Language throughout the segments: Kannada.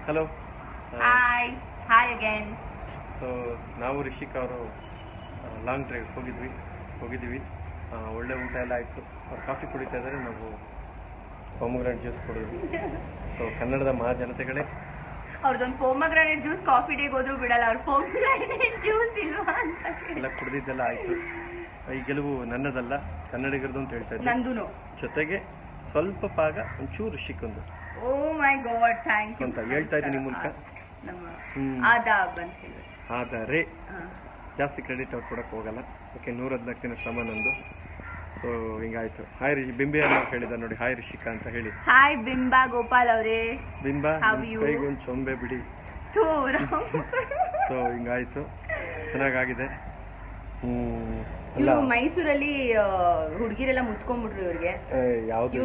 Hello hi hi again. So ನಾವು ರಿಷಿಕ್ ಅವರು ಲಾಂಗ್ ಡ್ರೈವ್ ಹೋಗಿದ್ದೀವಿ. ಒಳ್ಳೆ ಊಟ ಎಲ್ಲ ಆಯಿತು. ಅವ್ರು ಕಾಫಿ ಕುಡಿತಾ ಇದ್ದಾರೆ, ನಾವು ಪೊಮಗ್ರಾನೇಟ್ ಜ್ಯೂಸ್ ಕುಡಿದ್ವಿ. ಸೊ ಕನ್ನಡದ ಮಹಾಜನತೆಗಳೇ, ಅವ್ರದ್ದೊಂದು ಪೊಮಗ್ರಾನೇಟ್ ಜ್ಯೂಸ್ ಕಾಫಿ ಡೇಗೆ ಹೋದ್ರು ಬಿಡಲ್ಲ, ಅವ್ರು ಪೊಮಗ್ರಾನೇಟ್ ಜ್ಯೂಸ್ ಇಲ್ವಾ ಅಂತ ಎಲ್ಲ ಕುಡಿದಿದ್ದೆಲ್ಲ ಆಯಿತು. ಈ ಗೆಲುವು ನನ್ನದಲ್ಲ, ಕನ್ನಡಿಗರದು ಅಂತ ಹೇಳ್ತಾ ಇದ್ದೆ. ನಂದೂನು ಜೊತೆಗೆ ಸ್ವಲ್ಪ ಪಾಗ ಒಂಚೂರು ರಿಷಿಕ್ಕೊಂದು ಓ ಮೈ ಗಾಡ್ ಥ್ಯಾಂಕ್ ಯು ಅಂತ ಹೇಳ್ತಾ ಇದ್ದೀನಿ ಮೂಲಕ. ಆದರೆ ಜಾಸ್ತಿ ಕ್ರೆಡಿಟ್ ಅವ್ರು ಕೊಡಕ್ಕೆ ಹೋಗಲ್ಲ. ಓಕೆ, 114 ದಿನ ಶ್ರಮ ನಂದು. ಸೊ ಹಿಂಗಾಯ್ತು. ಹಾಯ್ ಬಿಂಬೆ ಅನ್ನೋ ಹೇಳಿದ ನೋಡಿ, ಹಾಯ್ ರಿಷಿಕಾ ಅಂತ ಹೇಳಿ. ಹಾಯ್ ಬಿಂಬಾ ಗೋಪಾಲ್ ಅವರೇ. ಬಿಂಬಾ ಕೈಗೊಂದು ಚೊಂಬೆ ಬಿಡಿ. ಸೊ ಹಿಂಗಾಯ್ತು, ಚೆನ್ನಾಗಾಗಿದೆ. ಇವ್ರು ಮೈಸೂರಲ್ಲಿ ಹುಡುಗಿರೆಲ್ಲ ಮುತ್ಕೊಂಡ್ಬಿಟ್ರು ಇವ್ರಿಗೆ. ಯಾವ್ದು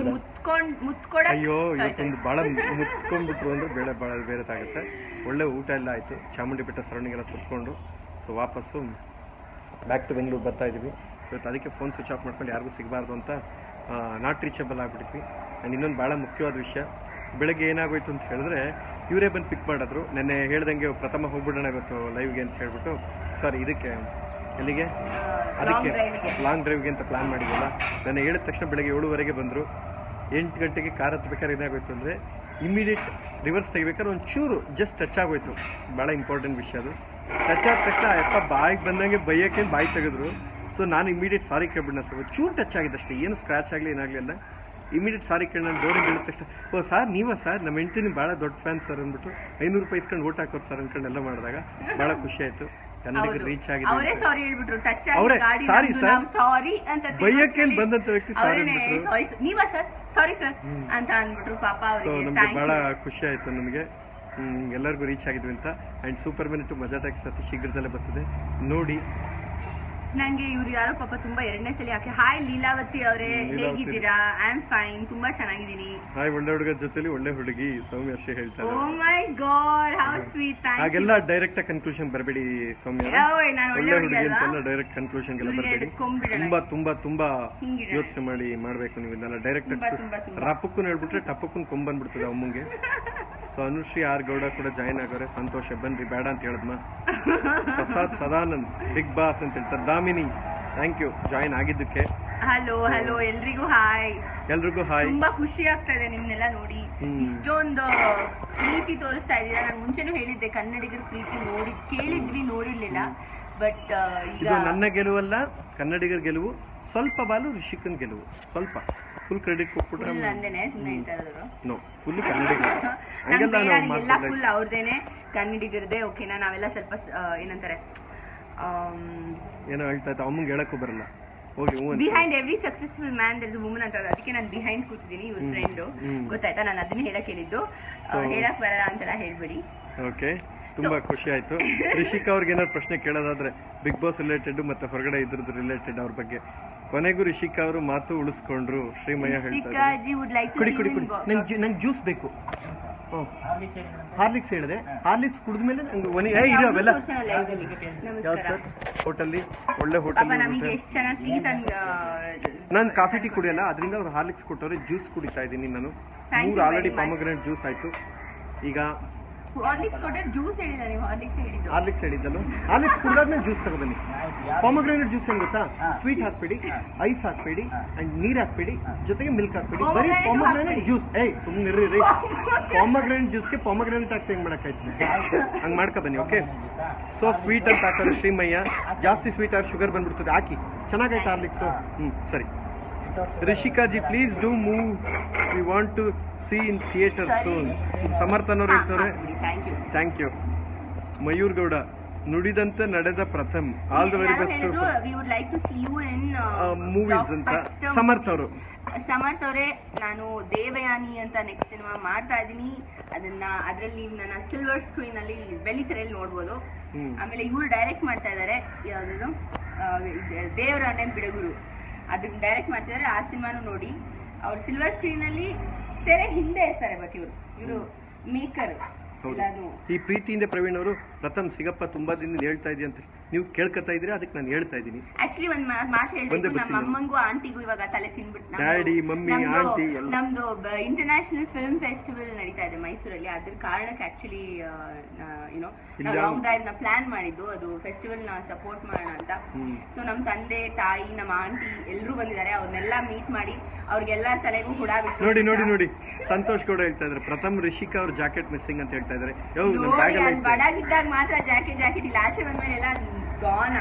ಮುತ್ಕೊಡ ಅಯ್ಯೋ, ಇವತ್ತೊಂದು ಬಹಳ ಮುತ್ಕೊಂಡ್ಬಿಟ್ರು ಅಂದ್ರೆ ಬೇಳೆ ಬಹಳ ಬೇರೆ ತಾಗುತ್ತೆ. ಒಳ್ಳೆ ಊಟ ಎಲ್ಲ ಆಯ್ತು. ಚಾಮುಂಡಿ ಬೆಟ್ಟ ಸರೌಂಡಿಂಗ್ ಎಲ್ಲ ಸುತ್ಕೊಂಡು ಸೊ ವಾಪಸ್ಸು ಬ್ಯಾಕ್ ಟು ಬೆಂಗಳೂರು ಬರ್ತಾ ಇದೀವಿ. ಸೊ ಅದಕ್ಕೆ ಫೋನ್ ಸ್ವಿಚ್ ಆಫ್ ಮಾಡ್ಕೊಂಡು ಯಾರಿಗೂ ಸಿಗಬಾರ್ದು ಅಂತ ನಾಟ್ ರೀಚಬಲ್ ಆಗಿಬಿಟ್ವಿ. ಆ್ಯಂಡ್ ಇನ್ನೊಂದು ಭಾಳ ಮುಖ್ಯವಾದ ವಿಷಯ, ಬೆಳಗ್ಗೆ ಏನಾಗೋಯ್ತು ಅಂತ ಹೇಳಿದ್ರೆ ಇವರೇ ಬಂದು ಪಿಕ್ ಮಾಡಿದ್ರು. ನೆನ್ನೆ ಹೇಳ್ದಂಗೆ ಪ್ರಥಮ ಹೋಗ್ಬಿಡೋಣ ಇವತ್ತು ಲೈವ್ಗೆ ಅಂತ ಹೇಳ್ಬಿಟ್ಟು, ಸಾರಿ ಇದಕ್ಕೆ ಎಲ್ಲಿಗೆ ಅದಕ್ಕೆ ಲಾಂಗ್ ಡ್ರೈವ್ಗೆ ಅಂತ ಪ್ಲಾನ್ ಮಾಡಿದ್ವಲ್ಲ. ನಾನು ಹೇಳಿದ ತಕ್ಷಣ ಬೆಳಗ್ಗೆ 7:15 ಬಂದರು. 8 ಗಂಟೆಗೆ ಕಾರ್ ಹತ್ಬೇಕಾದ್ರೆ ಏನಾಗೋಯ್ತು ಅಂದರೆ ಇಮಿಡಿಯೇಟ್ ರಿವರ್ಸ್ ತೆಗಿಬೇಕಾದ್ರೆ ಒಂಚೂರು ಜಸ್ಟ್ ಟಚ್ ಆಗೋಯ್ತು. ಭಾಳ ಇಂಪಾರ್ಟೆಂಟ್ ವಿಷಯ ಅದು. ಟಚ್ ಆದ ತಕ್ಷಣ ಅಪ್ಪ ಬಾಯಿಗೆ ಬಂದಂಗೆ ಬೈಯೋಕೆ ಬಾಯಿ ತೆಗೆದ್ರು. ಸೊ ನಾನು ಇಮಿಡಿಯೇಟ್ ಸಾರಿ ಕೇಳ್ಬಿಡ್ನ ಸರ್, ಚೂರು ಟಚ್ ಆಗಿದೆ ಅಷ್ಟೇ, ಏನು ಸ್ಕ್ರ್ಯಾಚ್ ಆಗಲಿ ಏನಾಗಲಿಲ್ಲ. ಇಮಿಡಿಯೇಟ್ ಸಾರಿ ಕೇಳಿ ನಾನು ಡೋರಿಗೆ ಹೇಳಿದ ತಕ್ಷಣ, ಓ ಸರ್ ನೀವಾ ಸರ್, ನಮ್ಮ ಹೆಂಡ್ತಿ ಭಾಳ ದೊಡ್ಡ ಫ್ಯಾನ್ ಸರ್ ಅಂದ್ಬಿಟ್ಟು 500 ರೂಪಾಯಿ ಇಸ್ಕೊಂಡು ಓಟ್ ಹಾಕೋರು ಸರ್ ಅಂದ್ಕೊಂಡು ಎಲ್ಲ ಮಾಡಿದಾಗ ಭಾಳ ಖುಷಿ ಆಯಿತು. ಕನ್ನಡಿಗರು ರೀಚ್ ಆಗಿದೆ. ಅವರೇ ಸಾರಿ ಹೇಳ್ಬಿಟ್ರು, ಟಚ್ ಅವರೇ ಸಾರಿ ಸರ್ ಸಾರಿ ಅಂತ ಬೈಯಕ್ಕೆ ಬಂದಂತ ವ್ಯಕ್ತಿ ಸಾರಿ ಅಂದ್ಬಿಟ್ರು. ನೀವಾ ಸರ್ ಸಾರಿ ಸರ್ ಅಂತ ಅಂದ್ಬಿಟ್ರು ಪಾಪ ಸೊ ಅವರಿಗೆ. ನಮ್ಗೆ ಭಾಳ ಖುಷಿ ಆಯಿತು ನಮಗೆ, ಎಲ್ಲರಿಗೂ ರೀಚ್ ಆಗಿದ್ವಿ ಅಂತ. ಆ್ಯಂಡ್ ಸೂಪರ್ ಮಿನಿಟ್ ಮಜಾ ಟ್ಯಾಕ್ಸ್ ಅತಿ ಶೀಘ್ರದಲ್ಲೇ ಬರ್ತದೆ ನೋಡಿ. ನಂಗೆ ಇವ್ರು ಯಾರೋ ಪಾಪ ತುಂಬಾ 2ನೇ ಸಲ ಯಾಕೆ. ಹಾಯ್ ಲೀಲಾವತಿ ಅವರೇ, ಹೇಗಿದ್ದೀರಾ? ಐ ಆಮ್ ಫೈನ್, ತುಂಬಾ ಚೆನ್ನಾಗಿದ್ದೀನಿ. ಹಾಯ್, ಒಳ್ಳೆ ಹುಡುಗ ಜೊತೆಲಿ ಒಳ್ಳೆ ಹುಡುಗಿ ಸೌಮ್ಯ ಅಷ್ಟೇ ಹೇಳ್ತಾರೆ. Oh my God, how sweet, thank you. ಹಾಗೆಲ್ಲ ಡೈರೆಕ್ಟ್ ಕನ್ಕ್ಲೂಷನ್ ಬರಬೇಡಿ ಸೌಮ್ಯ, ಒಳ್ಳೆ ಹುಡುಗಿ ಅಂತೆಲ್ಲ ಡೈರೆಕ್ಟ್ ಕನ್ಕ್ಲೂಷನ್ಗೆಲ್ಲ ಬರಬೇಡಿ. ತುಂಬಾ ತುಂಬಾ ತುಂಬಾ ಯೋಚನೆ ಮಾಡಿ ಮಾಡ್ಬೇಕು ನೀವು ಇದನ್ನೆಲ್ಲ. ಡೈರೆಕ್ಟ್ ರಪ್ಪಕ್ಕೂ ಹೇಳ್ಬಿಟ್ರೆ ಟಪ್ಪಕ್ಕೂ ಕೊಂಬಂದ್ಬಿಡ್ತದೆ ಅಮ್ಮಂಗೆ. ಸೊ ಅನುಶ್ರೀ ಆರ್ ಗೌಡ ಕೂಡ ಜಾಯ್ನ್ ಆಗೋರೆ, ಸಂತೋಷ. ಬನ್ರಿ, ಬೇಡ ಅಂತ ಹೇಳದ್ಮ. ಪ್ರಸಾದ್ ಸದಾನಂದ್ ಬಿಗ್ ಬಾಸ್ ಅಂತ ಹೇಳ್ತಾರೆ. ದಾಮಿನಿ ಥ್ಯಾಂಕ್ ಯು ಜಾಯ್ನ್ ಆಗಿದ್ದಕ್ಕೆ. ಹಲೋ ಹಲೋ, ಎಲ್ರಿಗೂ ಹಾಯ್. ಎಲ್ರಿಗೂ ಹಾಯ್. ತುಂಬಾ ಖುಷಿ ಆಗ್ತಾ ಇದೆ ನಿಮ್ನೆಲ್ಲ ನೋಡಿ. ಇಷ್ಟೊಂದು ಪ್ರೀತಿ ತೋರಿಸ್ತಾ ಇದ್ದೀರಾ. ನಾನು ಮುಂಚೆನೂ ಹೇಳಿದ್ದೆ, ಕನ್ನಡಿಗರ ಪ್ರೀತಿ ಕೇಳಿದ್ವಿ, ನೋಡಿರ್ಲಿಲ್ಲ. ಬಟ್ ಇದು ನನ್ನ ಗೆಲುವಲ್ಲ, ಕನ್ನಡಿಗರ ಗೆಲುವು. ಸ್ವಲ್ಪ ಬಾಲು ರಿಷಿಕನ್ ಗೆಲುವು. ಸ್ವಲ್ಪ ಫುಲ್ ಕ್ರೆಡಿಟ್ ಕೊಟ್ಬಿಟ್ರೆ ನೋ, ಫುಲ್ ಕನ್ನಡಿಗರು ಎಲ್ಲ ಫುಲ್ ಅವ್ರದೇನೆ, ಕನ್ನಡಿಗರದೇ. ಓಕೆನಾ, ನಾವೆಲ್ಲ ಸ್ವಲ್ಪ ಏನಂತಾರೆ ಏನೋ ಹೇಳ್ತಾ ಇತ್ತು, ಅಮ್ಮಂಗೆ ಹೇಳಕ್ಕೂ ಬರಲ್ಲ. ಹೋಗಿ behind every successful man there is a woman ಅಂತ. ಅದಕ್ಕೆ ನಾನು ಬಿಹೈಂಡ್ ಕೂತಿದ್ದೀನಿ, ಇವ್ರ ಫ್ರೆಂಡು. ಗೊತ್ತಾಯ್ತಾ? ನಾನು ಅದನ್ನೇ ಹೇಳಕ್ ಹೇಳಿದ್ದು, ಹೇಳಕ್ ಬರಲ್ಲ ಅಂತೆಲ್ಲ ಹೇಳ್ಬೇಡಿ. ಓಕೆ, ತುಂಬಾ ಖುಷಿ ಆಯ್ತು. ರಿಷಿಕ್ ಅವ್ರಿಗೆ ಏನಾದ್ರು ಪ್ರಶ್ನೆ ಕೇಳೋದಾದ್ರೆ ಬಿಗ್ ಬಾಸ್ ರಿಲೇಟೆಡ್ ಮತ್ತೆ ಹೊರಗಡೆ ಇದ್ರದ್ದು ರಿಲೇಟೆಡ್ ಅವ್ರ ಬಗ್ಗೆ. ಕೊನೆಗೂ ರಿಷಿಕ್ ಅವರು ಮಾತು ಉಳಿಸ್ಕೊಂಡ್ರು. ಶ್ರೀಮಯ್ಯ ಹೇಳ್ತಾರೆ, ಕುಡಿ ಕುಡಿ ಕುಡಿ, ನಂಗೆ ಜ್ಯೂಸ್ ಬೇಕು. ಹಾರ್ಲಿಕ್ಸ್ ಹೇಳಿದೆ, ಹಾರ್ಲಿಕ್ಸ್ ಕುಡಿದ್ಮೇಲೆ ನಂಗೆ ಅವೆಲ್ಲ. ಯಾವ್ದು ಸರ್? ಹೋಟೆಲ್ಲಿ, ಒಳ್ಳೆ ಹೋಟೆಲ್. ನಾನು ಕಾಫಿ ಟೀ ಕುಡಿಯಲ್ಲ, ಅದರಿಂದ ಅವ್ರು ಹಾರ್ಲಿಕ್ಸ್ ಕೊಟ್ಟವ್ರೆ. ಜ್ಯೂಸ್ ಕುಡಿತಾ ಇದ್ದೀನಿ ನಾನು. 3 ಆಲ್ರೆಡಿ ಪಾಮಗ್ರಾನೇಟ್ ಜ್ಯೂಸ್ ಆಯ್ತು. ಈಗ ಹಾರ್ಲಿಕ್ಸ್ ಹೇಳಿದ್ದಲ್ಲ, ಹಾರ್ಲಿಕ್ಸ್ ಕುಡಿದಾದ್ಮೇಲೆ ಜ್ಯೂಸ್ ತಗೋಬನ್ನಿ. ಪಾಮಗ್ರಾನೇಟ್ ಜ್ಯೂಸ್ ಏನ್ ಗೊತ್ತಾ? ಸ್ವೀಟ್ ಹಾಕ್ಬೇಡಿ, ಐಸ್ ಹಾಕ್ಬೇಡಿ, ಅಂಡ್ ನೀರ್ ಹಾಕ್ಬೇಡಿ, ಜೊತೆಗೆ ಮಿಲ್ಕ್ ಹಾಕ್ಬೇಡಿ. ಬರೀ ಪಾಮಗ್ರಾನೇಟ್ ಜ್ಯೂಸ್. ಸುಮ್ಮನೆ ರೀ, ಪಾಮಗ್ರಾನೇಟ್ ಜ್ಯೂಸ್ಗೆ ಪಾಮಗ್ರಾನೇಟ್ ಹಾಕಿ ಹೆಂಗ್ ಮಾಡಕ್ಕಾಯ್ತು? ಹಂಗ್ ಮಾಡ್ಕೊ ಬನ್ನಿ. ಓಕೆ, ಸೊ ಸ್ವೀಟ್ ಅಂತ ಹಾಕೋರು ಶ್ರೀಮಯ್ಯ. ಜಾಸ್ತಿ ಸ್ವೀಟ್ ಆಗಿ ಶುಗರ್ ಬಂದ್ಬಿಡ್ತದೆ. ಹಾಕಿ, ಚೆನ್ನಾಗೈತೆ ಹಾರ್ಲಿಕ್ಸ್. ಸರಿ. Rishika ji please do move, we want to see in theatre soon. ಸಮರ್ಥನವ್ರು ಹೇಳ್ತಾರೆ, ಥ್ಯಾಂಕ್ ಯು. ಮಯೂರ್ ಗೌಡ, ನುಡಿದಂತೆ ನಡೆದ Pratham, all the very best movies ಅಂತ. ಸಮರ್ಥ್ ಅವರೇ, ನಾನು ದೇವಯಾನಿ ಅಂತ ನೆಕ್ಸ್ಟ್ ಸಿನಿಮಾ ಮಾಡ್ತಾ ಇದ್ದೀನಿ. ಅದರಲ್ಲಿ ನನ್ನ ಸಿಲ್ವರ್ ಸ್ಕ್ರೀನ್ ಅಲ್ಲಿ ಬೆಳ್ಳಿತೆರೆಯಲ್ಲಿ ನೋಡ್ಬೋದು. ಆಮೇಲೆ ಇವ್ರು ಡೈರೆಕ್ಟ್ ಮಾಡ್ತಾ ಇದ್ದಾರೆ, ಯಾವ್ದು ದೇವರ ಅಣ್ಣನ ಬಿಡಗುರು, ಅದನ್ನ ಡೈರೆಕ್ಟ್ ಮಾಡ್ತಿದ್ದಾರೆ. ಆ ಸಿನಿಮಾನು ನೋಡಿ. ಅವ್ರು ಸಿಲ್ವರ್ ಸ್ಕ್ರೀನ್ ಅಲ್ಲಿ ತೆರೆ ಹಿಂದೆ ಇರ್ತಾರೆ, ಬಟ್ ಇವರು ಮೇಕರ್. ಈ ಪ್ರೀತಿಯಿಂದ ಪ್ರವೀಣ್ ಅವರು ಪ್ರಥಮ್ ಸಿಗಪ್ಪ ತುಂಬಾ ದಿನ ಹೇಳ್ತಾ ಇದೆಯಂತೆ. ನೀವು ಕೇಳ್ಕೊತಾ ಇದ್ದೀರಾ, ಅದಕ್ಕೆ ನಾನು ಹೇಳ್ತಾ ಇದ್ದೀನಿ. ಆಕ್ಚುಲಿ ಒಂದ್ ಮಾತು ಹೇಳ್ಬೇಕು, ನಮ್ಮ ಅಮ್ಮಂಗೂ ಆಂಟಿಗೂ ಇವಾಗ ತಲೆ ತಿನ್ಬಿಟ್ಟು ಡ್ಯಾಡಿ ಮಮ್ಮಿ ಆಂಟಿ ನಮ್ದು ಇಂಟರ್ನ್ಯಾಷನಲ್ ಫಿಲ್ಮ್ ಫೆಸ್ಟಿವಲ್ ನಡೀತಾ ಇದೆ ಮೈಸೂರಲ್ಲಿ. ಅದ್ರ ಕಾರಣಕ್ಕೆ ಆಕ್ಚುಲಿ ಲಾಂಗ್ ಡ್ರೈವ್ ನ ಪ್ಲಾನ್ ಮಾಡಿದ್ದು, ಅದು ಫೆಸ್ಟಿವಲ್ ನ ಸಪೋರ್ಟ್ ಮಾಡೋಣ ಅಂತ. ಸೊ ನಮ್ ತಂದೆ ತಾಯಿ ನಮ್ಮ ಆಂಟಿ ಎಲ್ಲರೂ ಬಂದಿದ್ದಾರೆ, ಅವ್ರನ್ನೆಲ್ಲ ಮೀಟ್ ಮಾಡಿ ಅವ್ರಿಗೆಲ್ಲ ತಲೆಗೂ ಹುಡ ಬಿಟ್ಟು. ನೋಡಿ ನೋಡಿ ನೋಡಿ ಸಂತೋಷ್ ಕೂಡ ಹೇಳ್ತಾ ಇದ್ದಾರೆ, ಪ್ರಥಮ್ ರಿಷಿಕಾ ಅವ್ರ ಜಾಕೆಟ್ ಮಿಸ್ಸಿಂಗ್ ಅಂತ ಹೇಳ್ತಾ ಇದ್ದಾರೆ. ಬಡಾಗಿದ್ದಾಗ ಮಾತ್ರ ಜಾಕೆಟ್ ಇಲ್ಲ, ಆಚೆ ಬಂದ್ಮೇಲೆ ಎಲ್ಲ ಗಾನ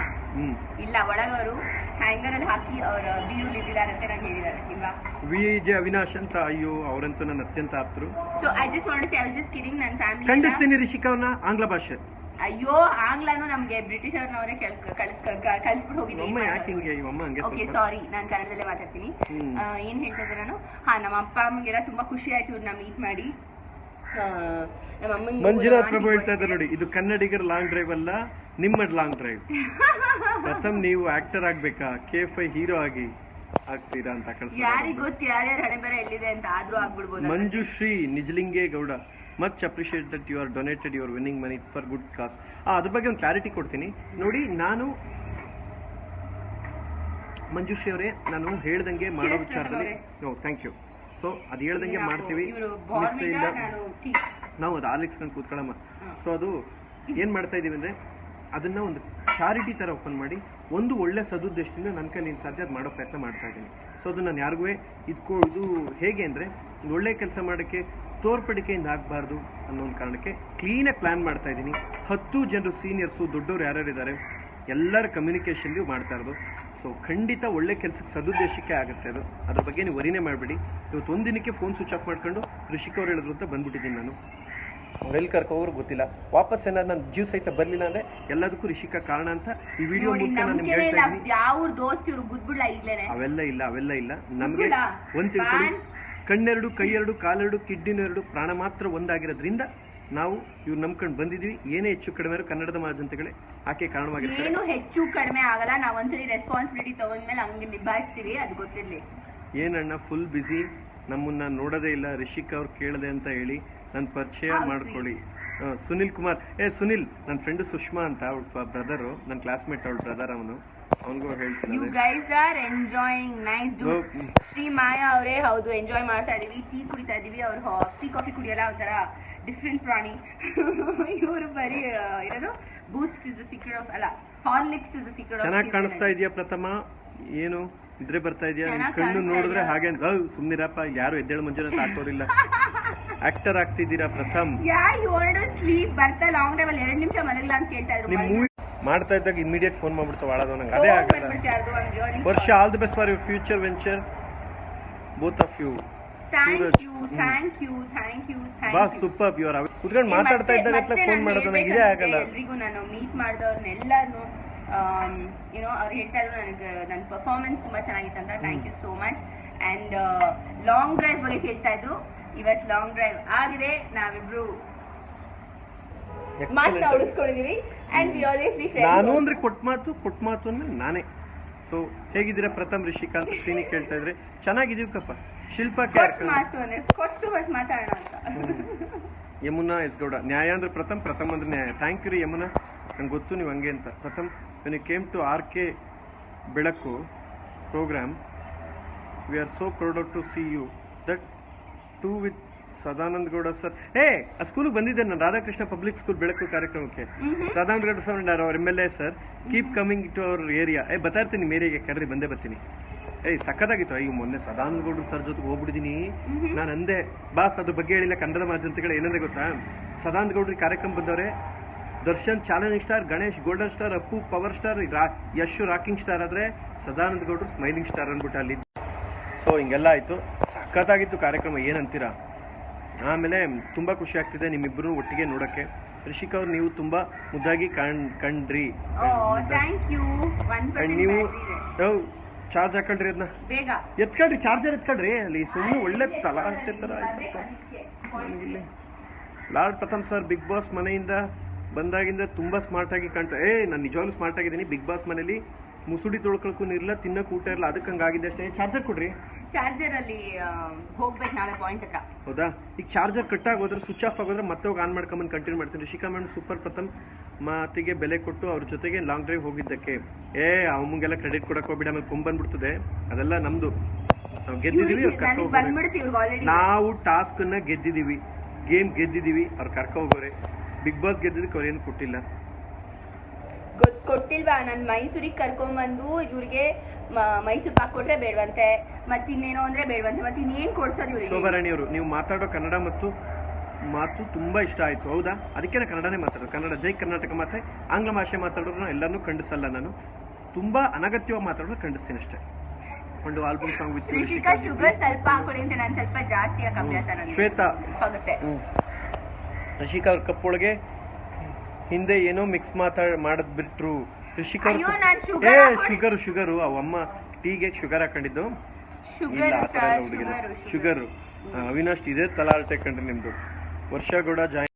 ಇಲ್ಲ. ಒಳಗವರು ಹ್ಯಾಂಗರ್ ಅಲ್ಲಿ ಹಾಕಿ ಅವ್ರ ಬೀರು ಇಟ್ಟಿದ್ದಾರೆ ಅಂತ ನಂಗೆ ಹೇಳಿದ್ದಾರೆ ಇಲ್ವಾ. ವಿಜೆ ಅವಿನಾಶ್ ಅಂತ, ಅಯ್ಯೋ ಅವರಂತೂ ನನ್ನ ಅತ್ಯಂತ ಆಪ್ತರು. So I just want to say I was just kidding. ನನ್ನ ಫ್ಯಾಮಿಲಿ ಖಂಡಿಸ್ತೀನಿ ರಿಷಿಕಾವ್ನ ಆಂಗ್ಲ ಭಾಷೆ. ಅಯ್ಯೋ ಆಂಗ್ಲನು ನಮ್ಗೆ ಬ್ರಿಟಿಷ್ ಅವ್ರನ್ನವರೇ ಕಲ್ಸ್ಬಿಟ್ಟು ಹೋಗಿದ್ದೀನಿ. ಓಕೆ ಸಾರಿ, ನಾನು ಕನ್ನಡದಲ್ಲೇ ಮಾತಾಡ್ತೀನಿ. ಏನ್ ಹೇಳ್ತಾ ಇದ್ದೆ ನಾನು? ನಮ್ಮ ಅಪ್ಪ ಅಮ್ಮಗೆಲ್ಲ ತುಂಬಾ ಖುಷಿ ಆಯ್ತು ಇವ್ರನ್ನ ಮೀಟ್ ಮಾಡಿ. ನಮ್ಮ ಅಮ್ಮಂಗೆ ಮಂಜುನಾಥ್ ಪ್ರಭು ಹೇಳ್ತಾ ಇದ್ದಾರೆ ನೋಡಿ, ಇದು ಕನ್ನಡಿಗರ ಲಾಂಗ್ ಡ್ರೈವ್ ಅಲ್ಲ, ನಿಮ್ಮ ಲಾಂಗ್ ಡ್ರೈವ್. ಪ್ರಥಮ್ ನೀವು ಆಕ್ಟರ್ ಆಗ್ಬೇಕಾ, KFI ಹೀರೋ ಆಗ್ತೀರಾ ಅಂತ ಕಳ್ಸಿ. ಯಾರಿಗ್ ಗೊತ್ತು ಯಾರ್ಯಾರ ಹಣೆ ಬರ ಎಲ್ಲಿದೆ ಅಂತ, ಆದ್ರೂ ಆಗ್ಬಿಡ್ಬೋದು. Manjushree Nijalingegowda, much appreciate that you are donated your winning money for good cause. ಅದ್ರ ಬಗ್ಗೆ ಒಂದು ಕ್ಲಾರಿಟಿ ಕೊಡ್ತೀನಿ ನೋಡಿ. ನಾನು ಮಂಜುಶ್ರೀ ಅವರೇ, ನಾನು ಹೇಳ್ದಂಗೆ ಮಾಡೋ ವಿಚಾರದಲ್ಲಿ ಥ್ಯಾಂಕ್ ಯು. ಸೊ ಅದು ಹೇಳ್ದಂಗೆ ಮಾಡ್ತೀವಿ, ಮಿಸ್ ಇಲ್ಲ. ನಾವು ಅದು ಆಲಿಕ್ಸ್ಕೊಂಡು ಕೂತ್ಕೊಳ್ಳಮ್ಮ. ಸೊ ಅದು ಏನ್ ಮಾಡ್ತಾ ಇದೀವಿ ಅಂದ್ರೆ, ಅದನ್ನ ಒಂದು ಚಾರಿಟಿ ತರ ಓಪನ್ ಮಾಡಿ ಒಂದು ಒಳ್ಳೆ ಸದುದ್ದೇಶದಿಂದ ನನ್ನ ಕೈಲಿ ಸಾಧ್ಯ ಅದು ಮಾಡೋ ಪ್ರಯತ್ನ ಮಾಡ್ತಾ ಇದ್ದೀನಿ. ಸೊ ಅದು ನಾನು ಯಾರಿಗೂ ಇದು ಹೇಗೆ ಅಂದ್ರೆ, ಒಂದು ಒಳ್ಳೆ ಕೆಲಸ ಮಾಡೋಕ್ಕೆ ತೋರ್ಪಡಿಕೆಯಿಂದ ಆಗಬಾರ್ದು ಅನ್ನೋ ಒಂದು ಕಾರಣಕ್ಕೆ ಕ್ಲೀನಾಗಿ ಪ್ಲಾನ್ ಮಾಡ್ತಾ ಇದ್ದೀನಿ. 10 ಜನರು ಸೀನಿಯರ್ಸು ದೊಡ್ಡವರು ಯಾರ್ಯಾರಿದ್ದಾರೆ ಎಲ್ಲರ ಕಮ್ಯುನಿಕೇಷನ್ಗೂ ಮಾಡ್ತಾ ಇರೋದು. ಸೊ ಖಂಡಿತ ಒಳ್ಳೆ ಕೆಲಸಕ್ಕೆ ಸದುದ್ದೇಶಕ್ಕೆ ಆಗುತ್ತೆ ಅದು. ಅದ್ರ ಬಗ್ಗೆ ನೀವು ವರಿನೇ ಮಾಡಬೇಡಿ. ಇವತ್ತು ಒಂದಿನಕ್ಕೆ ಫೋನ್ ಸ್ವಿಚ್ ಆಫ್ ಮಾಡ್ಕೊಂಡು ಋಷಿಕ್ ಅವ್ರು ಹೇಳಿದ್ರು ಅಂತ ಬಂದ್ಬಿಟ್ಟಿದ್ದೀನಿ ನಾನು. ಎಲ್ಲಿ ಕರ್ಕೋರು ಗೊತ್ತಿಲ್ಲ, ವಾಪಸ್ ಏನಾದ್ರು ನನ್ನ ಜೀವ ಸಹಿತ ಬರಲಿಲ್ಲ ಅಂದ್ರೆ ಎಲ್ಲದಕ್ಕೂ ರಿಷಿಕಾ ಕಾರಣ ಅಂತ ಈ ವಿಡಿಯೋ ಮೂಲಕ ನಾನು ನಿಮ್ಗೆ ಹೇಳ್ತಾ ಇದ್ದೀನಿ. ಅವೆಲ್ಲ ಇಲ್ಲ ನಮ್ಗೆ ಒಂದ್ ತಿಳ್ಕೊಳ್ಳಿ, ಕಣ್ಣೆರಡು ಕೈಯೆರಡು ಕಾಲೆರಡು ಕಿಡ್ನಿನೆರಡು ಪ್ರಾಣ ಮಾತ್ರ ಒಂದಾಗಿರೋದ್ರಿಂದ ನಾವು ಇವ್ರು ನಂಬ್ಕೊಂಡು ಬಂದಿದ್ವಿ. ಏನೇ ಹೆಚ್ಚು ಕಡಿಮೆ ಕನ್ನಡದ ಮಹಾಜನತೆಗಳೇ ಆಕೆ ಕಾರಣವಾಗಿರ್ತಾರೆ. ಏನು ಹೆಚ್ಚು ಕಡಿಮೆ ಆಗಲ್ಲ, ನಾವು ಒಂದ್ಸಲಿ ರೆಸ್ಪಾನ್ಸಿಬಿಲಿಟಿ ತಗೊಂಡ್ಮೇಲೆ ಹಂಗೆ ನಿಭಾಯಿಸ್ತೀವಿ, ಅದು ಗೊತ್ತಿರ್ಲಿ. ಏನಣ್ಣ ಫುಲ್ ಬಿಸಿ, ನಮ್ಮನ್ನ ನೋಡೋದೇ ಇಲ್ಲ, ರಿಷಿಕಾ ಅವ್ರು ಕೇಳದೆ ಅಂತ ಹೇಳಿ ನನ್ನ ಪರಿಚಯ ಮಾಡ್ಕೊಳ್ಳಿ. ಸುನಿಲ್ ಕುಮಾರ್, ಸುನಿಲ್ ನನ್ನ ಫ್ರೆಂಡ್ ಸುಷ್ಮಾ ಅಂತ, ಅವಳ ಬ್ರದರು, ನನ್ನ ಕ್ಲಾಸ್ಮೇಟ್ ಅವಳ ಬ್ರದರ್, ಅವನಿಗೂ ಹೇಳ್ತೀನಿ. You guys are enjoying nice dude. Shri Maya ಅವರೇ, ಹೌದು ಎಂಜಾಯ್ ಮಾಡ್ತಾ ಇದೀವಿ, ಟೀ ಕುಡಿತಾ ಇದೀವಿ. ಅವ್ರು ಟೀ ಕಾಫಿ ಕುಡಿಯಲ್ಲ, ಒಂಥರ ಡಿಫ್ರೆಂಟ್ ಪ್ರಾಣಿ. ಇವರು ಬರೀ ಏನದು boost is the secret of, ಅಲ್ಲ Horlicks is the secret of. ಚೆನ್ನಾಗಿ ಕಾಣಿಸ್ತಾ ಇದೆಯಾ ಪ್ರಥಮ? ಏನು ಇದ್ರೆ ಬರ್ತಾ ಇದೆಯಾ? ಕಣ್ಣು ನೋಡಿದ್ರೆ ಹಾಗೆ ಸುಮ್ನಿರಪ್ಪ, ಯಾರು ಎದ್ದೇಳು ಮಂಜುನಾಥ್ ಹಾಕೋರಿಲ್ಲ. ಆಕ್ಟರ್ ಆಗ್ತಿದ್ದೀರಾ ಪ್ರಥಮ್? ಸ್ಲೀಪ್ ಬರ್ತಾ ಲಾಂಗ್ ಡ್ರೈವ್ ಅಲ್ಲಿ 2 ನಿಮಿಷ ಮಲಗಲ್ಲ ಅಂತ ಕೇಳ್ತಾ ಇದ್ರು. ನಿಮ್ ಮೂವಿ ಮಾಡ್ತಾ ಇದ್ದಾಗ ಇಮಿಡಿಯೇಟ್ ಫೋನ್ ಮಾಡ್ಬಿಡ್ತಾ ವಾಳೋದು, ನಂಗೆ ಅದೇ ಆಗಲ್ಲ. ವರ್ಷ all the best for your future venture, both of you. Thank you. ಬಾ ಸೂಪರ್. ಯು ಆರ್ ಕುತ್ಕೊಂಡು ಮಾತಾಡ್ತಾ ಇದ್ದಾಗ ಫೋನ್ ಮಾಡೋದು ನಂಗೆ ಇದೇ ಆಗಲ್ಲ. ಎಲ್ರಿಗೂ ನಾನು ಮೀಟ್ ಮಾಡಿದವ್ರನ್ನೆಲ್ಲರೂ ಅವ್ರು ಹೇಳ್ತಾ ಇದ್ರು ನನಗೆ ನನ್ನ ಪರ್ಫಾರ್ಮೆನ್ಸ್ ತುಂಬಾ ಚೆನ್ನಾಗಿತ್ತು ಅಂತ. Thank you so much. And long drive ಬಗ್ಗೆ ಹೇಳ್ತಾ ಇದ್ರು, ಇವತ್ತು ಲಾಂಗ್ ಡ್ರೈವ್ ಆಗಿದೆ, ನಾವಿಬ್ರು ಮಾತನ್ನ ಉಳಿಸ್ಕೊಂಡಿದೀವಿ. And we always be friends. ನಾನು ಅಂದ್ರೆ ಕೊಟ್ಟ ಮಾತು ಅಂದ್ರೆ ನಾನೇ. ಸೊ ಹೇಗಿದ್ದೀರಾ ಪ್ರಥಮ್, ರಿಷಿಕಾ ಅಂತ ಶ್ರೀನಿ ಕೇಳ್ತಾ ಇದ್ರೆ ಚೆನ್ನಾಗಿದೀವಿ ಕಪ್ಪ. ಶಿಲ್ಪಾ ಮಾತು ಅಂದ್ರೆ ಕೊಟ್ಟು ಮತ್ತೆ ಮಾತಾಡೋಣ ಅಂತ. ಯಮುನಾ ಎಸ್ ಗೌಡ, ನ್ಯಾಯ ಅಂದ್ರೆ ಪ್ರಥಮ್ ಅಂದ್ರೆ ನ್ಯಾಯ. ಥ್ಯಾಂಕ್ ಯು ರೀ ಯಮುನಾ, ನಂಗೆ ಗೊತ್ತು ನೀವು ಹಂಗೆ ಅಂತ. Pratham, when you came to RK Belaku program, we are so proud to see you that to with Sadananda Gowda sir. ಆ ಸ್ಕೂಲ್ಗೆ ಬಂದಿದ್ದೆ ನಾನು, ರಾಧಾಕೃಷ್ಣ ಪಬ್ಲಿಕ್ ಸ್ಕೂಲ್ ಬೆಳಕು ಕಾರ್ಯಕ್ರಮಕ್ಕೆ. ಸದಾನಂದ ಗೌಡ ಸರ್ ಅವ್ರ MLA sir, keep coming to our area. ಬರ್ತಾ ಇರ್ತೀನಿ, ನಿಮ್ಮ ಏರಿಯಾಗೆ ಕರ್ರಿ, ಬಂದೇ ಬರ್ತೀನಿ. ಸಖತ್ತಾಗಿತ್ತು. ಅಯ್ಯೋ ಮೊನ್ನೆ ಸದಾನಂದ ಗೌಡ್ರು ಸರ್ ಜೊತೆಗೆ ಹೋಗ್ಬಿಟ್ಟಿದ್ದೀನಿ. ನಾನು ಅಂದೆ ಬಾಸ್, ಅದ್ರ ಬಗ್ಗೆ ಹೇಳಿಲ್ಲ ಕನ್ನಡದ ಮಾಧ್ಯಮಗಳು. ಏನಂದ್ರೆ ಗೊತ್ತಾ, ಸದಾನಂದ ಗೌಡ್ರಿಗೆ ಕಾರ್ಯಕ್ರಮ ಬಂದವ್ರೆ, Darshan challenging star, Ganesh golden star, Appu power star, Yash rocking star, ಆದ್ರೆ ಸದಾನಂದ ಗೌಡ್ರು ಸ್ಮೈಲಿಂಗ್ ಸ್ಟಾರ್ ಅಂದ್ಬಿಟ್ಟು ಅಲ್ಲಿ. ಸೊ ಹಿಂಗೆಲ್ಲ ಆಯ್ತು, ಸಖತ್ತಾಗಿತ್ತು ಕಾರ್ಯಕ್ರಮ, ಏನಂತೀರಾ? ಆಮೇಲೆ ತುಂಬಾ ಖುಷಿ ಆಗ್ತಿದೆ ನಿಮ್ಮಿಬ್ಬರು ಒಟ್ಟಿಗೆ ನೋಡಕ್ಕೆ. ರಿಷಿಕಾ ಅವ್ರು ನೀವು ತುಂಬಾ ಮುದ್ದಾಗಿ ಕಂಡ್ರಿ. ನೀವು ಚಾರ್ಜ್ ಹಾಕೊಂಡ್ರಿ, ಅದನ್ನ ಎತ್ಕೊಳ್ರಿ, ಚಾರ್ಜರ್ ಎತ್ಕೊಳ್ರಿ. ಅಲ್ಲಿ ಸುಮ್ಮನೆ ಒಳ್ಳೆ ತಲಾಟೆ ತರ ಇಲ್ಲಿ. ಲಾರ್ಡ್ ಪ್ರಥಮ್ ಸರ್ ಬಿಗ್ ಬಾಸ್ ಮನೆಯಿಂದ ಬಂದಾಗಿಂದ ತುಂಬಾ ಸ್ಮಾರ್ಟ್ ಆಗಿ ಕಾಣ್ತಾ. ನಾನು ನಿಜವಾಗ್ಲೂ ಸ್ಮಾರ್ಟ್ ಆಗಿದ್ದೀನಿ. ಬಿಗ್ ಬಾಸ್ ಮನೇಲಿ ಮುಸುಡಿ ತೊಳ್ಕೊಳಕ್ಕೂ ಇರಲ್ಲ, ತಿನ್ನಕ್ಕೆ ಊಟ ಇರಲ್ಲ, ಅದಕ್ಕೆ ಹಂಗಾಗಿದೆ ಅಷ್ಟೇ. ಚಾರ್ಜರ್ ಕೊಡ್ರಿ. ಚಾರ್ಜರ್ ಅಲ್ಲಿ ಹೋಗ್ಬೇಕು ನಾಳೆ ಪಾಯಿಂಟ್ ಹತ್ರ. ಹೌದಾ? ಈಗ ಚಾರ್ಜರ್ ಕಟ್ ಆಗೋದ್ರೆ, ಸ್ವಿಚ್ ಆಫ್ ಆಗೋದ್ರೆ ಮತ್ತೆ ಹೋಗಿ ಆನ್ ಮಾಡ್ಕೊಂಬಂದು ಕಂಟಿನ್ಯೂ ಮಾಡ್ತೀನಿ. Rishika madam super. ಪ್ರಥಮ್ ಮಾತಿಗೆ ಬೆಲೆ ಕೊಟ್ಟು ಅವ್ರ ಜೊತೆಗೆ ಲಾಂಗ್ ಡ್ರೈವ್ ಹೋಗಿದ್ದಕ್ಕೆ. ಅಮ್ಮಂಗೆಲ್ಲ ಕ್ರೆಡಿಟ್ ಕೊಡಕ್ ಹೋಗ್ಬಿಡಿ, ಆಮೇಲೆ ಬಂದ್ಬಿಡ್ತದೆ. ಅದೆಲ್ಲ ನಮ್ದು. ನಾವು ಗೆದ್ದಿದೀವಿ, ಅವ್ರು ಕರ್ಕೊ ಹೋಗೋರೆ. ನಾವು ಟಾಸ್ಕ್ ನ ಗೆದ್ದಿದೀವಿ, ಗೇಮ್ ಗೆದ್ದಿದೀವಿ, ಅವ್ರು ಕರ್ಕೊ ಹೋಗೋರೆ. ಬಿಗ್ ಬಾಸ್ ಗೆದ್ದಿದ್ದಕ್ಕೆ ಅವ್ರು ಏನು ಕೊಟ್ಟಿಲ್ಲ. ಕೊಟ್ಟಿಲ್ವಾ? ನಾನು ಮೈಸೂರಿಗೆ ಕರ್ಕೊಂಡ್ಬಂದು ಇವ್ರಿಗೆ ಮೈಸೂರು ಪಾಕ್ ಕೊಟ್ರೆ ಬೇಡವಂತೆ, ಮತ್ತಿನ್ನೇನೋ ಅಂದ್ರೆ ಬೇಡವಂತೆ, ಮತ್ತೆ ಇನ್ನೇನ್ ಕೊಡ್ಸೋದು ಇವ್ರಿಗೆ? ಶೋಭಾರಾಣಿ ಅವರು, ನೀವು ಮಾತಾಡೋ ಕನ್ನಡ ಮಾತು ತುಂಬಾ ಇಷ್ಟ ಆಯ್ತು. ಹೌದಾ? ಅದಕ್ಕೆ ನಾನು ಕನ್ನಡನೇ ಮಾತಾಡೋದು. ಕನ್ನಡ ಜೈ ಕರ್ನಾಟಕ ಮಾತೆ. ಆಂಗ್ಲ ಭಾಷೆ ಮಾತಾಡೋದು ಎಲ್ಲಾನು ಖಂಡಿಸಲ್ಲ. ನಾನು ತುಂಬಾ ಅನಗತ್ಯವಾಗಿ ಮಾತಾಡೋದು ಖಂಡಿಸ್ತೀನಿ ಅಷ್ಟೇ. ಒಂದು album song with Rishika sugar ಸ್ವಲ್ಪ ಹಾಕೊಳ್ಳಿ ಅಂತ ನಾನು ಸ್ವಲ್ಪ ಜಾಸ್ತಿ ಅಭ್ಯಾಸ ನನಗೆ. ಶ್ವೇತಾ ಆಗುತ್ತೆ. ರಿಷಿಕಾ ಅವ್ರ ಕಪ್ಪೊಳಗೆ ಹಿಂದೆ ಏನೋ ಮಿಕ್ಸ್ ಮಾಡದ್ ಬಿಟ್ರು. ರಿಷಿಕಾ ಶುಗರು ಅವಮ್ಮ ಟೀಗೆ ಶುಗರ್ ಹಾಕೊಂಡಿದ್ದು. ಇಲ್ಲ, ಆ ತರ ಎಲ್ಲ ಹುಡುಗಿಲ್ಲ. ಶುಗರ್. ಅವಿನಾಶ್ ಇದೇ ತಲಾಟೆ ಕಂಡ್ರಿ ನಿಮ್ದು. ವರ್ಷ ಕೂಡ ಜಾಯಿನ್